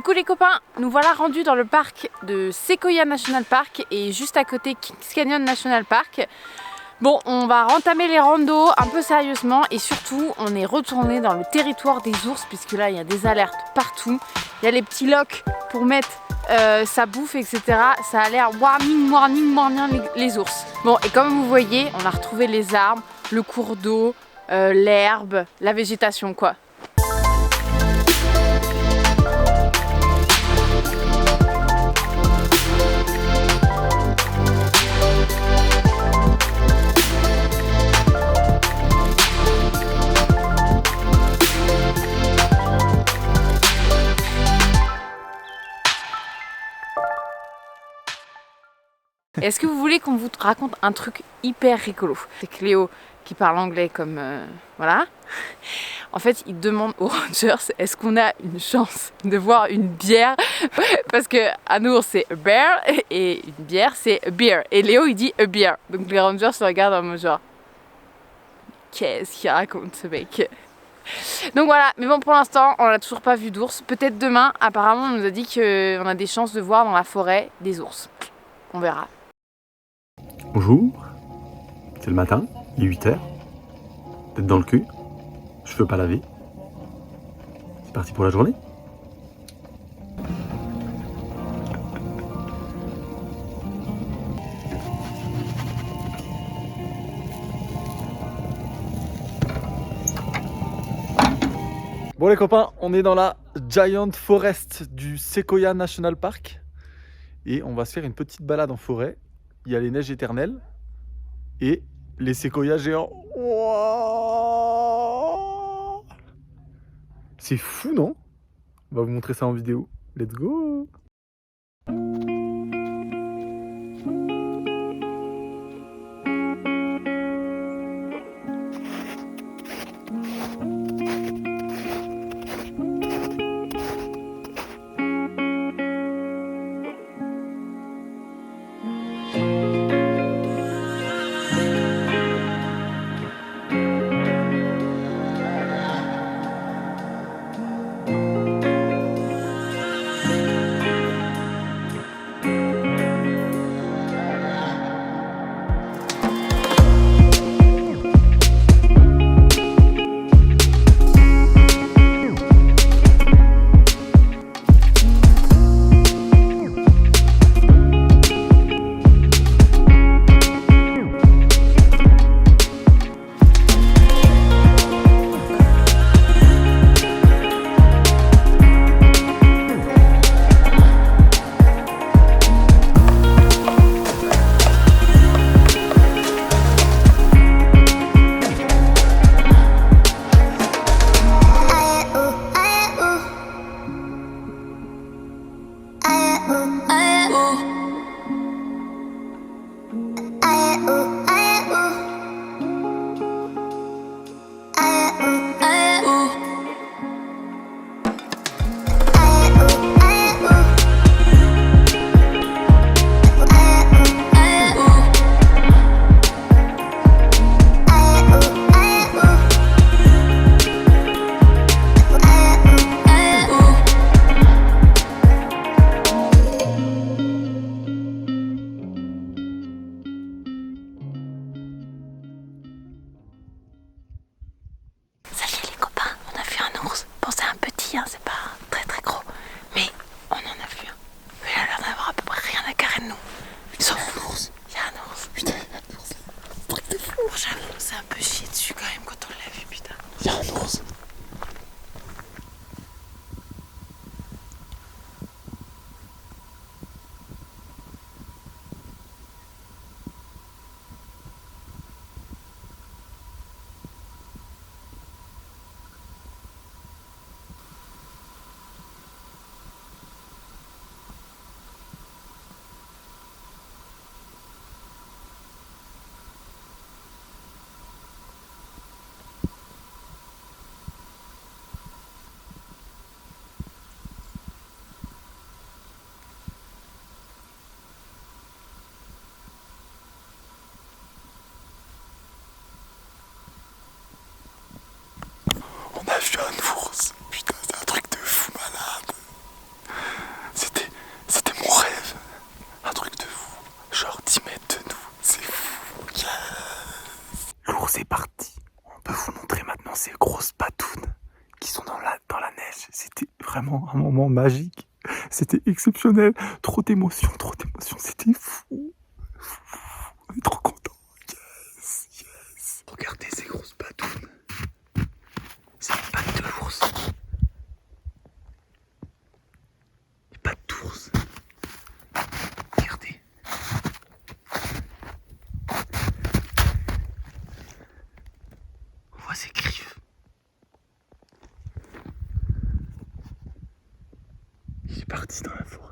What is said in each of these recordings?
Coucou les copains, nous voilà rendus dans le parc de Sequoia National Park et juste à côté Kings Canyon National Park. Bon, on va rentamer les randos un peu sérieusement et surtout on est retourné dans le territoire des ours puisque là il y a des alertes partout. Il y a les petits locks pour mettre sa bouffe, etc. Ça a l'air warning, warning, warning les ours. Bon, et comme vous voyez, on a retrouvé les arbres, le cours d'eau, l'herbe, la végétation quoi. Est-ce que vous voulez qu'on vous raconte un truc hyper rigolo? C'est Cléo qui parle anglais comme... voilà. En fait, il demande aux rangers est-ce qu'on a une chance de voir une bière? Parce que un ours c'est a bear et une bière c'est a beer. Et Léo il dit a beer. Donc les rangers se regardent en mode genre qu'est-ce qu'il raconte ce mec? Donc voilà, mais bon pour l'instant on n'a toujours pas vu d'ours. Peut-être demain, apparemment on nous a dit qu'on a des chances de voir dans la forêt des ours. On verra. Bonjour, c'est le matin, il est 8h, tête dans le cul, cheveux pas lavés. C'est parti pour la journée. Bon les copains, on est dans la Giant Forest du Sequoia National Park et on va se faire une petite balade en forêt. Il y a les neiges éternelles et les séquoias géants. Wow, c'est fou, non? On va vous montrer ça en vidéo. Let's go! vraiment un moment magique. C'était exceptionnel. Trop d'émotions, c'était fou. On est trop contents. Yes, yes. Regardez ces grosses patounes. C'est les pattes de l'ours. Les pattes d'ours. Regardez. On voit ses griffes. Il est parti dans la forêt.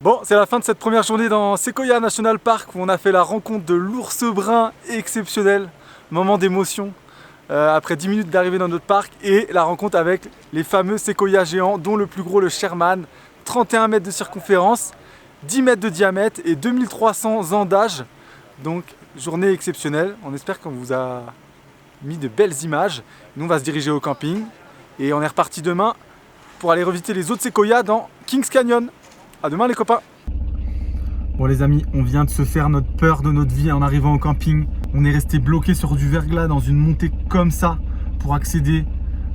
Bon, c'est la fin de cette première journée dans Sequoia National Park où on a fait la rencontre de l'ours brun exceptionnel. Moment d'émotion après 10 minutes d'arrivée dans notre parc et la rencontre avec les fameux séquoias géants dont le plus gros, le Sherman, 31 mètres de circonférence, 10 mètres de diamètre et 2300 ans d'âge. Donc journée exceptionnelle, on espère qu'on vous a mis de belles images. Nous on va se diriger au camping et on est reparti demain pour aller revisiter les autres séquoias dans Kings Canyon. A demain les copains. Bon les amis, on vient de se faire notre peur de notre vie en arrivant au camping. On est resté bloqué sur du verglas dans une montée comme ça pour accéder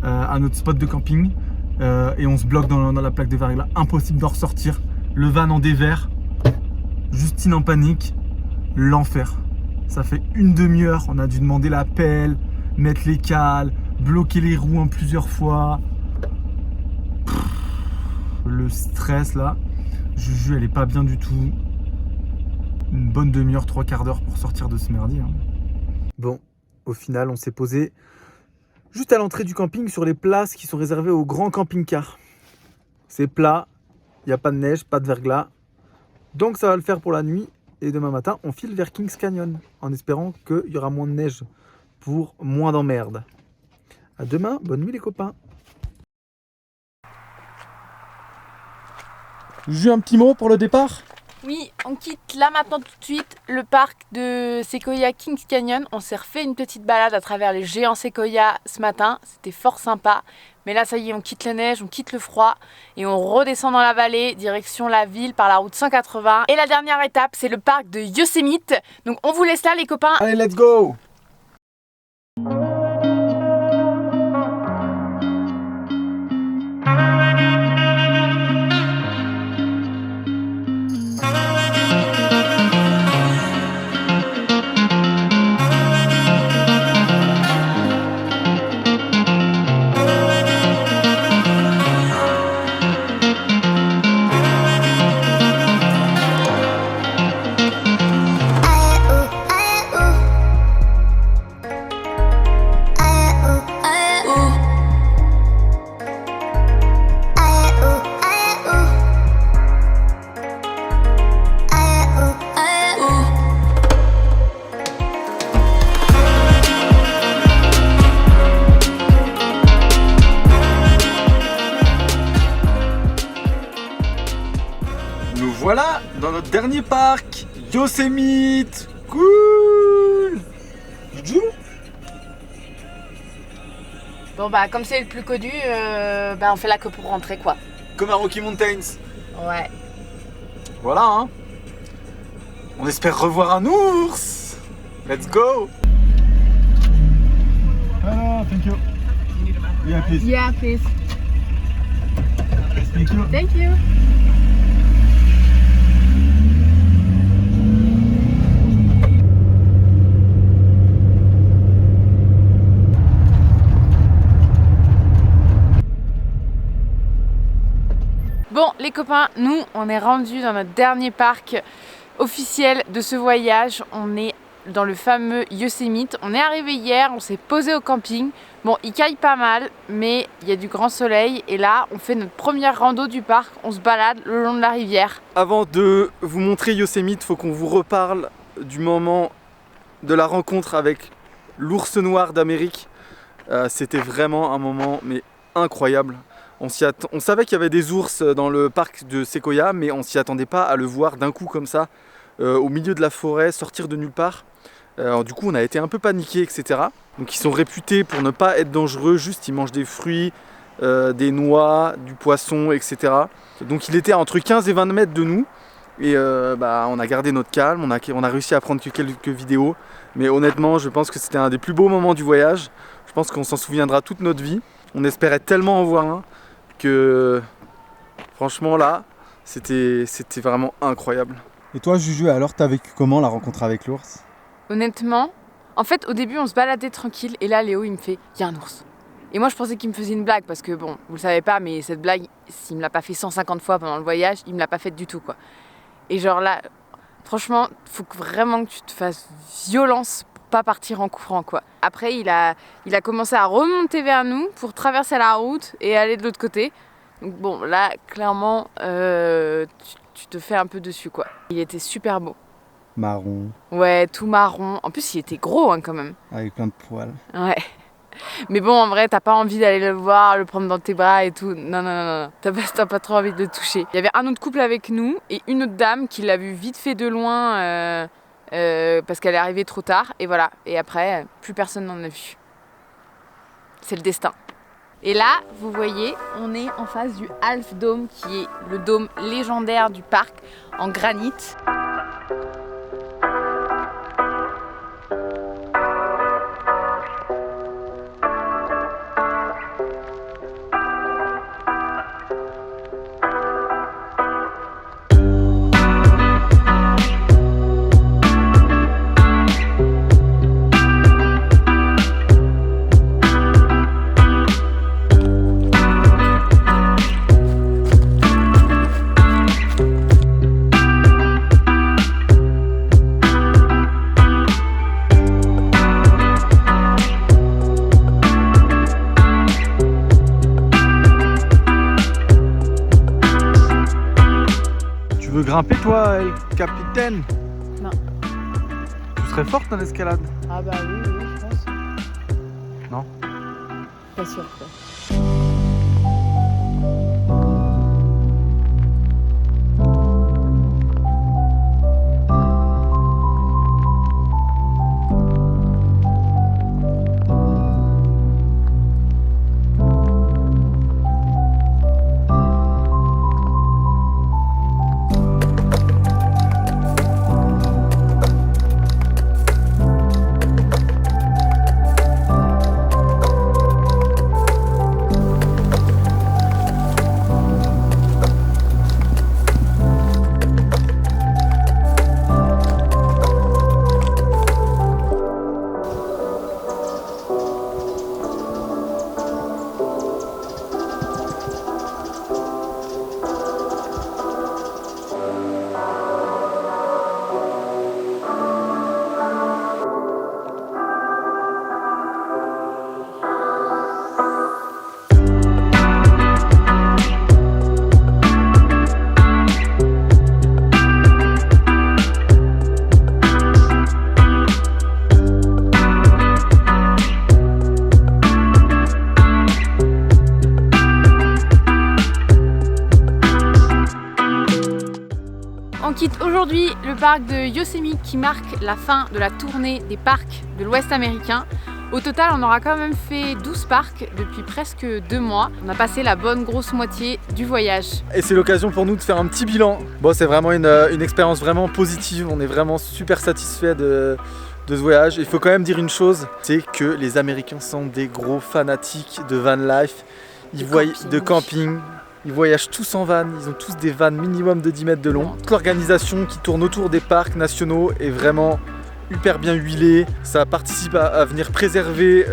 à notre spot de camping. Et on se bloque dans la plaque de verglas. Impossible d'en ressortir. Le van en dévers. Justine en panique. L'enfer. Ça fait une demi-heure. On a dû demander la pelle, mettre les cales, bloquer les roues en plusieurs fois. Le stress là. Juju elle est pas bien du tout. Une bonne demi-heure, 3/4 d'heure pour sortir de ce merdier. Bon, au final on s'est posé juste à l'entrée du camping sur les places qui sont réservées aux grands camping-cars. C'est plat, il n'y a pas de neige, pas de verglas. Donc ça va le faire pour la nuit. Et demain matin on file vers Kings Canyon en espérant qu'il y aura moins de neige pour moins d'emmerde. À demain, bonne nuit les copains. J'ai un petit mot pour le départ. Oui, on quitte là maintenant tout de suite le parc de Sequoia Kings Canyon. On s'est refait une petite balade à travers les géants séquoias ce matin. C'était fort sympa. Mais là, ça y est, on quitte la neige, on quitte le froid et on redescend dans la vallée, direction la ville par la route 180. Et la dernière étape, c'est le parc de Yosemite. Donc on vous laisse là les copains. Allez, let's go! Nous voilà dans notre dernier parc, Yosemite. Cool. Juju. Bon bah comme c'est le plus connu, on fait la queue pour rentrer quoi. Comme à Rocky Mountains. Ouais. Voilà, hein. On espère revoir un ours. Let's go. Hello, thank you. Yeah, please. Yeah, please. Thank you. Thank you. Bon les copains, nous on est rendus dans notre dernier parc officiel de ce voyage. On est dans le fameux Yosemite. On est arrivé hier, on s'est posé au camping. Bon, il caille pas mal, mais il y a du grand soleil. Et là, on fait notre première rando du parc. On se balade le long de la rivière. Avant de vous montrer Yosemite, il faut qu'on vous reparle du moment de la rencontre avec l'ours noir d'Amérique. C'était vraiment un moment mais incroyable. On savait qu'il y avait des ours dans le parc de Sequoia, mais on s'y attendait pas à le voir d'un coup comme ça, au milieu de la forêt, sortir de nulle part. Alors du coup on a été un peu paniqués, etc. Donc ils sont réputés pour ne pas être dangereux, juste ils mangent des fruits, des noix, du poisson, etc. Donc il était entre 15 et 20 mètres de nous. Et on a gardé notre calme, on a réussi à prendre quelques vidéos. Mais honnêtement je pense que c'était un des plus beaux moments du voyage. Je pense qu'on s'en souviendra toute notre vie. On espérait tellement en voir un que franchement là c'était vraiment incroyable. Et toi Juju, alors t'as vécu comment la rencontre avec l'ours? Honnêtement, en fait au début on se baladait tranquille et là Léo il me fait « il y a un ours ». Et moi je pensais qu'il me faisait une blague parce que bon, vous le savez pas mais cette blague, s'il me l'a pas fait 150 fois pendant le voyage, il me l'a pas faite du tout quoi. Et genre là, franchement, faut vraiment que tu te fasses violence pour pas partir en courant quoi. Après il a commencé à remonter vers nous pour traverser la route et aller de l'autre côté. Donc bon là clairement tu te fais un peu dessus quoi. Il était super beau. Marron. Ouais, tout marron. En plus il était gros hein, quand même. Avec plein de poils. Ouais. Mais bon en vrai t'as pas envie d'aller le voir, le prendre dans tes bras et tout. Non. T'as pas trop envie de le toucher. Il y avait un autre couple avec nous et une autre dame qui l'a vu vite fait de loin parce qu'elle est arrivée trop tard. Et voilà. Et après, plus personne n'en a vu. C'est le destin. Et là, vous voyez, on est en face du Half Dome qui est le dôme légendaire du parc en granit. Grimper toi, El Capitaine? Non. Tu serais forte en escalade? Ah bah oui, je pense. Non? Pas sûr quoi. On quitte aujourd'hui le parc de Yosemite qui marque la fin de la tournée des parcs de l'Ouest américain. Au total, on aura quand même fait 12 parcs depuis presque 2 mois. On a passé la bonne grosse moitié du voyage. Et c'est l'occasion pour nous de faire un petit bilan. Bon, c'est vraiment une expérience vraiment positive. On est vraiment super satisfait de ce voyage. Il faut quand même dire une chose, c'est que les Américains sont des gros fanatiques de van life. De camping. Ils voyagent tous en van, ils ont tous des vannes minimum de 10 mètres de long. Toute l'organisation qui tourne autour des parcs nationaux est vraiment hyper bien huilée. Ça participe à venir préserver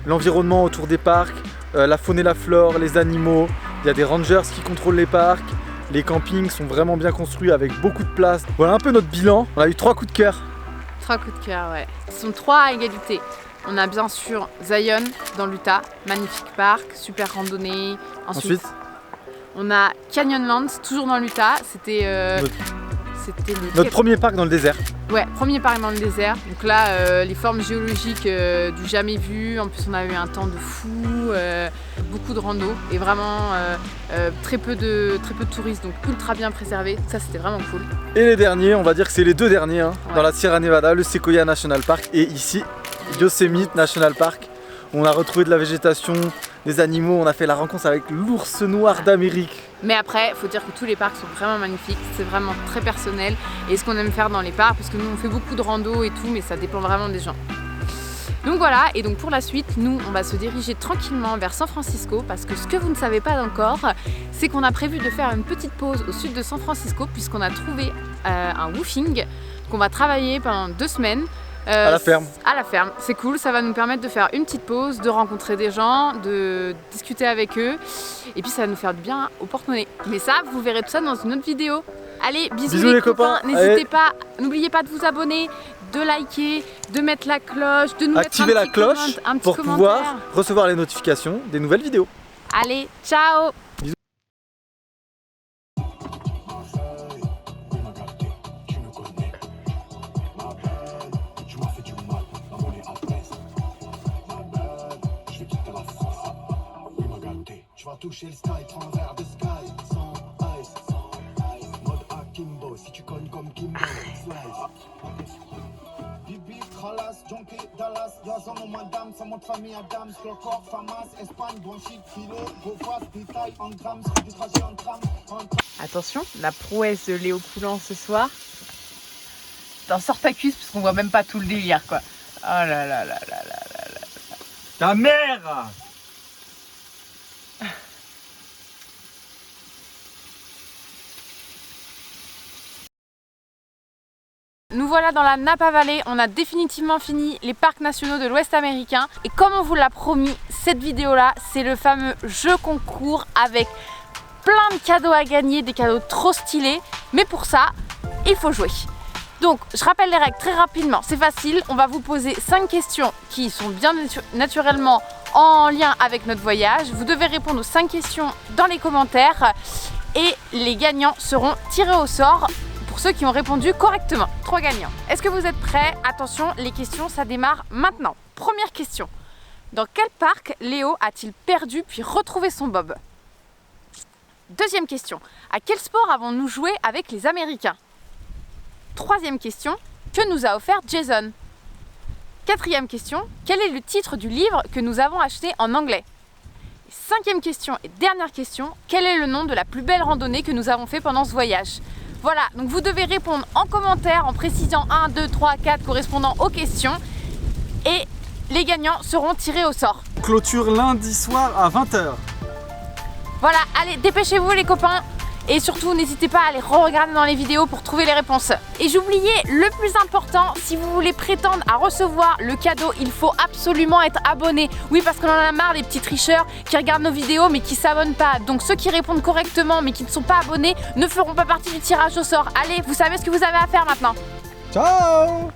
l'environnement autour des parcs, la faune et la flore, les animaux. Il y a des rangers qui contrôlent les parcs. Les campings sont vraiment bien construits avec beaucoup de place. Voilà un peu notre bilan. On a eu 3 coups de cœur. 3 coups de cœur, ouais. Ils sont 3 à égalité. On a bien sûr Zion dans l'Utah, magnifique parc, super randonnée. Ensuite on a Canyonlands, toujours dans l'Utah. C'était notre premier parc dans le désert. Ouais, premier parc dans le désert. Donc là, les formes géologiques du jamais vu. En plus, on a eu un temps de fou, beaucoup de rando et vraiment très peu de touristes, donc ultra bien préservé. Ça, c'était vraiment cool. Et les derniers, on va dire que c'est les 2 derniers, hein, dans la Sierra Nevada, le Sequoia National Park et ici, Yosemite National Park. On a retrouvé de la végétation, des animaux, on a fait la rencontre avec l'ours noir d'Amérique. Mais après, il faut dire que tous les parcs sont vraiment magnifiques, c'est vraiment très personnel. Et ce qu'on aime faire dans les parcs, parce que nous on fait beaucoup de rando et tout, mais ça dépend vraiment des gens. Donc voilà, et donc pour la suite, nous on va se diriger tranquillement vers San Francisco, parce que ce que vous ne savez pas encore, c'est qu'on a prévu de faire une petite pause au sud de San Francisco, puisqu'on a trouvé un woofing qu'on va travailler pendant 2 semaines. À la ferme. À la ferme, c'est cool, ça va nous permettre de faire une petite pause, de rencontrer des gens, de discuter avec eux, et puis ça va nous faire du bien au porte-monnaie. Mais ça, vous verrez tout ça dans une autre vidéo. Allez, bisous les copains, n'hésitez pas, n'oubliez pas de vous abonner, de liker, de mettre la cloche, de nous activer la cloche pour pouvoir recevoir les notifications des nouvelles vidéos. Allez, ciao! Toucher le sky, prends un verre de sky, sans ice, mode Akimbo, si tu cognes comme Kimbo, slice. Bibi, Tralas, Junkie, Dallas, Yazan, madame, ça monte famille Adams, Clocor, Famas, Espagne, Blanchit, Kilo, Beaufort, détail en grammes, du trajet en tram. Attention, la prouesse de Léo Coulant ce soir. T'en sors ta cuisse parce qu'on voit même pas tout le délire quoi. Oh là là là là là là là. Ta mère! Nous voilà dans la Napa Valley, on a définitivement fini les parcs nationaux de l'Ouest américain. Et comme on vous l'a promis, cette vidéo-là, c'est le fameux jeu concours avec plein de cadeaux à gagner, des cadeaux trop stylés. Mais pour ça, il faut jouer. Donc, je rappelle les règles très rapidement, c'est facile. On va vous poser 5 questions qui sont bien naturellement en lien avec notre voyage. Vous devez répondre aux 5 questions dans les commentaires et les gagnants seront tirés au sort. Pour ceux qui ont répondu correctement, 3 gagnants. Est-ce que vous êtes prêts? Attention, les questions, ça démarre maintenant. Première question. Dans quel parc Léo a-t-il perdu puis retrouvé son bob? Deuxième question. À quel sport avons-nous joué avec les Américains? Troisième question. Que nous a offert Jason? Quatrième question. Quel est le titre du livre que nous avons acheté en anglais? Cinquième question et dernière question. Quel est le nom de la plus belle randonnée que nous avons fait pendant ce voyage? Voilà, donc vous devez répondre en commentaire en précisant 1, 2, 3, 4 correspondant aux questions et les gagnants seront tirés au sort. Clôture lundi soir à 20 h. Voilà, allez, dépêchez-vous les copains et surtout n'hésitez pas à aller re-regarder dans les vidéos pour trouver les réponses. Et j'oubliais le plus important, si vous voulez prétendre à recevoir le cadeau, il faut absolument être abonné. Oui, parce qu'on en a marre des petits tricheurs qui regardent nos vidéos mais qui s'abonnent pas. Donc ceux qui répondent correctement mais qui ne sont pas abonnés ne feront pas partie du tirage au sort. Allez, vous savez ce que vous avez à faire maintenant. Ciao!